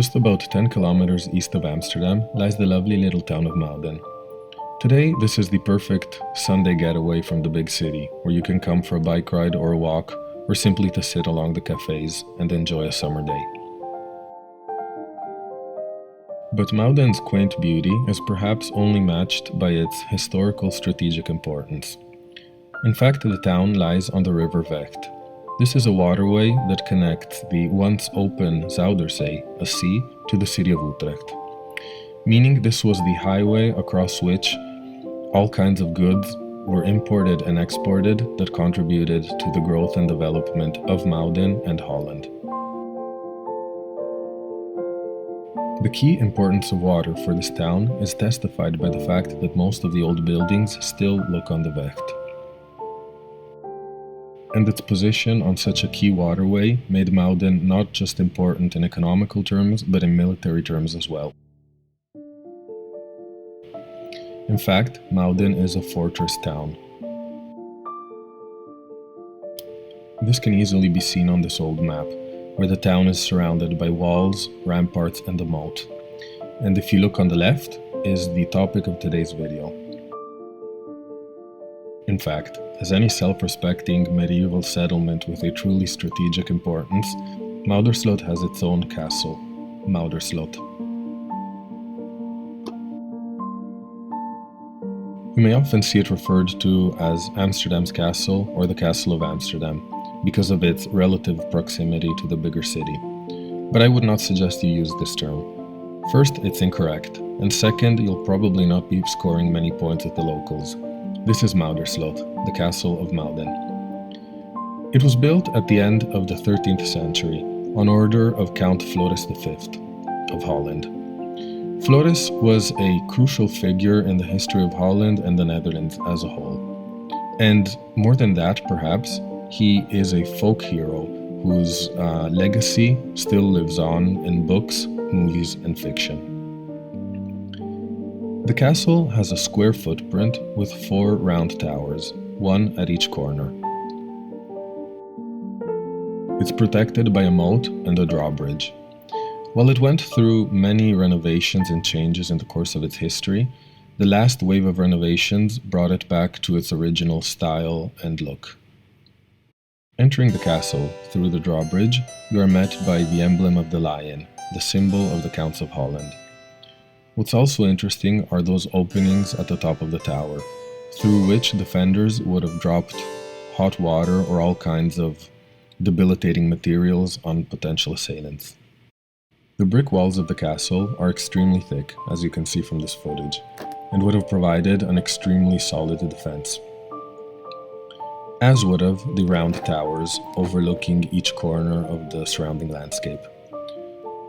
Just about 10 kilometers east of Amsterdam lies the lovely little town of Muiden. Today, this is the perfect Sunday getaway from the big city, where you can come for a bike ride or a walk, or simply to sit along the cafes and enjoy a summer day. But Muiden's quaint beauty is perhaps only matched by its historical strategic importance. In fact, the town lies on the river Vecht. This is a waterway that connects the once open Zuiderzee, a sea, to the city of Utrecht, meaning this was the highway across which all kinds of goods were imported and exported that contributed to the growth and development of Muiden and Holland. The key importance of water for this town is testified by the fact that most of the old buildings still look on the Vecht. And its position on such a key waterway made Muiden not just important in economical terms, but in military terms as well. In fact, Muiden is a fortress town. This can easily be seen on this old map, where the town is surrounded by walls, ramparts, and a moat. And if you look on the left, is the topic of today's video. In fact, as any self-respecting medieval settlement with a truly strategic importance, Muiderslot has its own castle, Muiderslot. You may often see it referred to as Amsterdam's Castle or the Castle of Amsterdam, because of its relative proximity to the bigger city. But I would not suggest you use this term. First, it's incorrect, and second, you'll probably not be scoring many points with the locals. This is Muiderslot, the castle of Muiden. It was built at the end of the 13th century, on order of Count Floris V of Holland. Floris was a crucial figure in the history of Holland and the Netherlands as a whole. And more than that, perhaps, he is a folk hero whose legacy still lives on in books, movies, and fiction. The castle has a square footprint with 4 round towers, one at each corner. It's protected by a moat and a drawbridge. While it went through many renovations and changes in the course of its history, the last wave of renovations brought it back to its original style and look. Entering the castle through the drawbridge, you are met by the emblem of the lion, the symbol of the Counts of Holland. What's also interesting are those openings at the top of the tower, through which defenders would have dropped hot water or all kinds of debilitating materials on potential assailants. The brick walls of the castle are extremely thick, as you can see from this footage, and would have provided an extremely solid defense. As would have the round towers overlooking each corner of the surrounding landscape.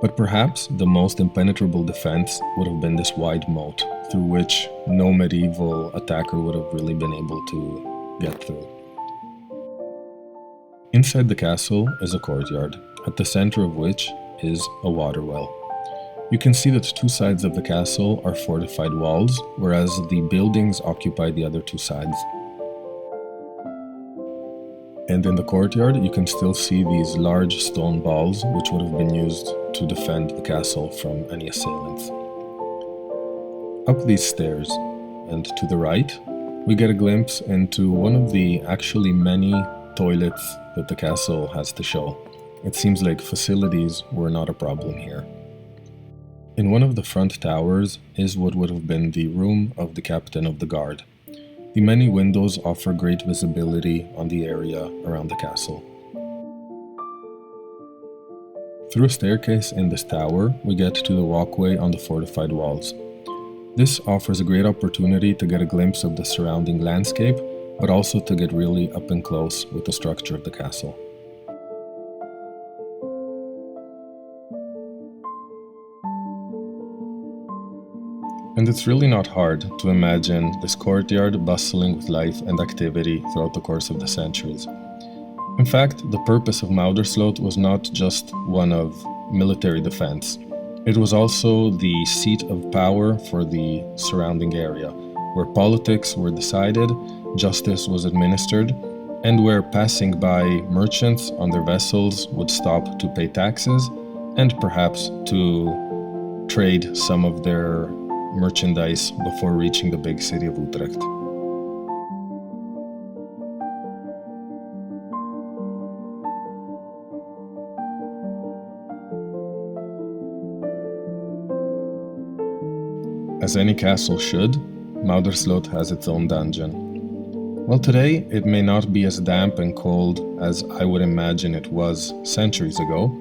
But perhaps the most impenetrable defense would have been this wide moat, through which no medieval attacker would have really been able to get through. Inside the castle is a courtyard, at the center of which is a water well. You can see that 2 sides of the castle are fortified walls, whereas the buildings occupy the other 2 sides. And in the courtyard, you can still see these large stone balls, which would have been used to defend the castle from any assailants. Up these stairs, and to the right, we get a glimpse into one of the actually many toilets that the castle has to show. It seems like facilities were not a problem here. In one of the front towers is what would have been the room of the captain of the guard. The many windows offer great visibility on the area around the castle. Through a staircase in this tower, we get to the walkway on the fortified walls. This offers a great opportunity to get a glimpse of the surrounding landscape, but also to get really up and close with the structure of the castle. And it's really not hard to imagine this courtyard bustling with life and activity throughout the course of the centuries. In fact, the purpose of Muiderslot was not just one of military defense. It was also the seat of power for the surrounding area, where politics were decided, justice was administered, and where passing by merchants on their vessels would stop to pay taxes, and perhaps to trade some of their merchandise before reaching the big city of Utrecht. As any castle should, Muiderslot has its own dungeon. While today it may not be as damp and cold as I would imagine it was centuries ago,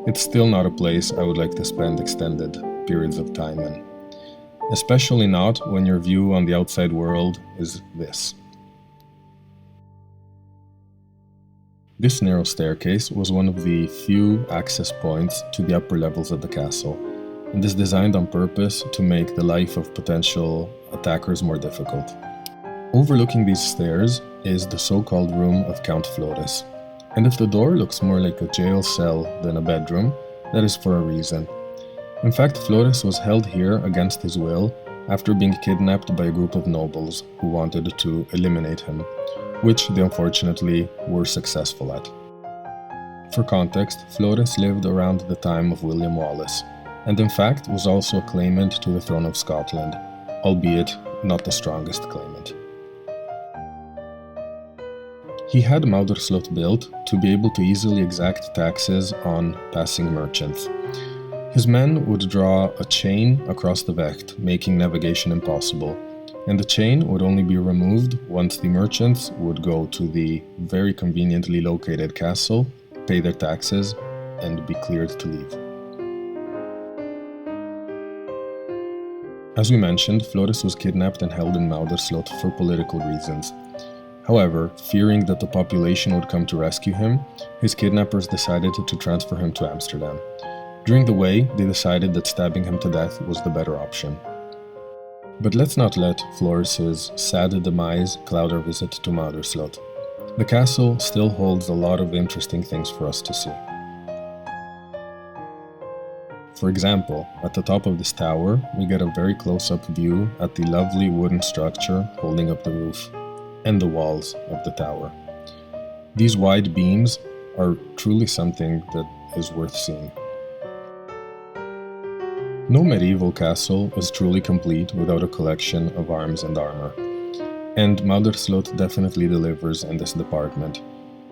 it's still not a place I would like to spend extended periods of time in. Especially not when your view on the outside world is this. This narrow staircase was one of the few access points to the upper levels of the castle, and is designed on purpose to make the life of potential attackers more difficult. Overlooking these stairs is the so-called room of Count Floris, and if the door looks more like a jail cell than a bedroom, that is for a reason. In fact, Floris was held here against his will after being kidnapped by a group of nobles who wanted to eliminate him, which they unfortunately were successful at. For context, Floris lived around the time of William Wallace, and in fact was also a claimant to the throne of Scotland, albeit not the strongest claimant. He had Muiderslot built to be able to easily exact taxes on passing merchants. His men would draw a chain across the Vecht, making navigation impossible, and the chain would only be removed once the merchants would go to the very conveniently located castle, pay their taxes, and be cleared to leave. As we mentioned, Floris was kidnapped and held in Muiderslot for political reasons. However, fearing that the population would come to rescue him, his kidnappers decided to transfer him to Amsterdam. During the way, they decided that stabbing him to death was the better option. But let's not let Floris's sad demise cloud our visit to Muiderslot. The castle still holds a lot of interesting things for us to see. For example, at the top of this tower, we get a very close-up view at the lovely wooden structure holding up the roof and the walls of the tower. These wide beams are truly something that is worth seeing. No medieval castle is truly complete without a collection of arms and armor, and Muiderslot definitely delivers in this department,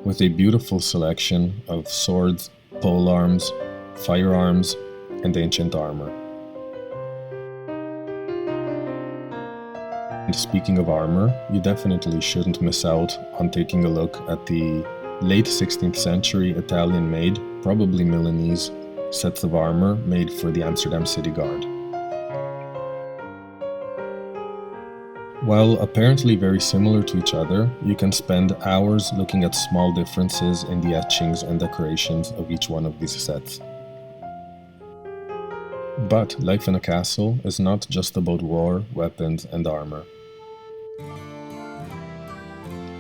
with a beautiful selection of swords, polearms, firearms, and ancient armor. And speaking of armor, you definitely shouldn't miss out on taking a look at the late 16th century Italian-made, probably Milanese, sets of armor made for the Amsterdam City Guard. While apparently very similar to each other, you can spend hours looking at small differences in the etchings and decorations of each one of these sets. But life in a castle is not just about war, weapons, and armor.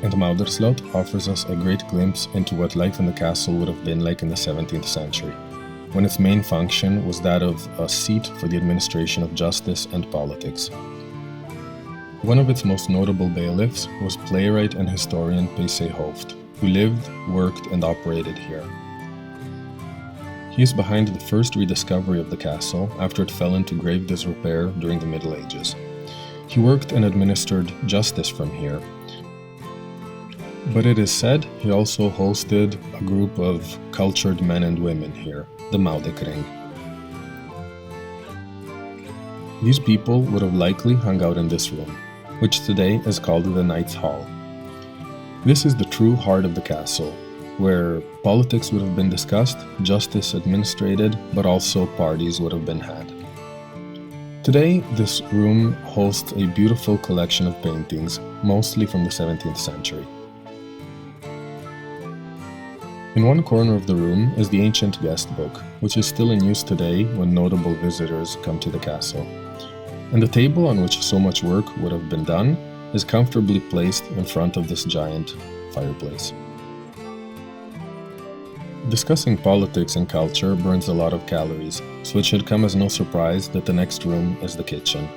And Muiderslot offers us a great glimpse into what life in the castle would have been like in the 17th century, when its main function was that of a seat for the administration of justice and politics. One of its most notable bailiffs was playwright and historian Hooft, who lived, worked, and operated here. He is behind the first rediscovery of the castle after it fell into grave disrepair during the Middle Ages. He worked and administered justice from here, but it is said he also hosted a group of cultured men and women here, the Muiderkring. These people would have likely hung out in this room, which today is called the Knight's Hall. This is the true heart of the castle, where politics would have been discussed, justice administrated, but also parties would have been had. Today, this room hosts a beautiful collection of paintings, mostly from the 17th century. In one corner of the room is the ancient guest book, which is still in use today when notable visitors come to the castle. And the table on which so much work would have been done is comfortably placed in front of this giant fireplace. Discussing politics and culture burns a lot of calories, so it should come as no surprise that the next room is the kitchen.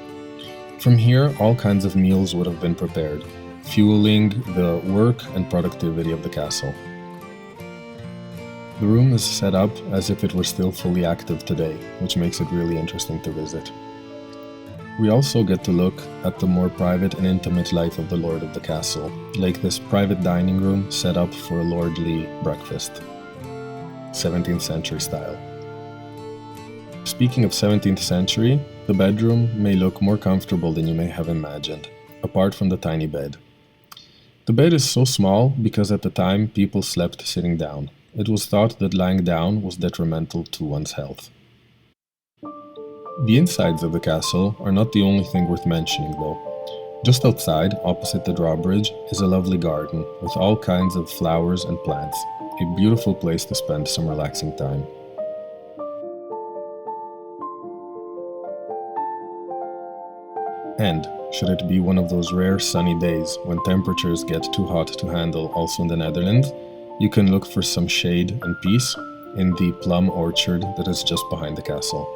From here, all kinds of meals would have been prepared, fueling the work and productivity of the castle. The room is set up as if it were still fully active today, which makes it really interesting to visit. We also get to look at the more private and intimate life of the lord of the castle, like this private dining room set up for a lordly breakfast, 17th century style. Speaking of 17th century, the bedroom may look more comfortable than you may have imagined, apart from the tiny bed. The bed is so small because at the time people slept sitting down. It was thought that lying down was detrimental to one's health. The insides of the castle are not the only thing worth mentioning though. Just outside, opposite the drawbridge, is a lovely garden with all kinds of flowers and plants, a beautiful place to spend some relaxing time. And, should it be one of those rare sunny days when temperatures get too hot to handle also in the Netherlands, you can look for some shade and peace in the plum orchard that is just behind the castle.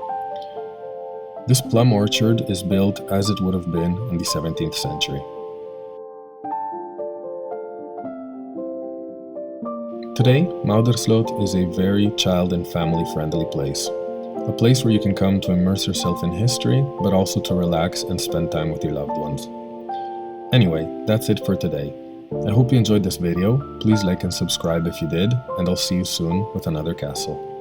This plum orchard is built as it would have been in the 17th century. Today, Muiderslot is a very child and family friendly place. A place where you can come to immerse yourself in history, but also to relax and spend time with your loved ones. Anyway, that's it for today. I hope you enjoyed this video. Please like and subscribe if you did, and I'll see you soon with another castle.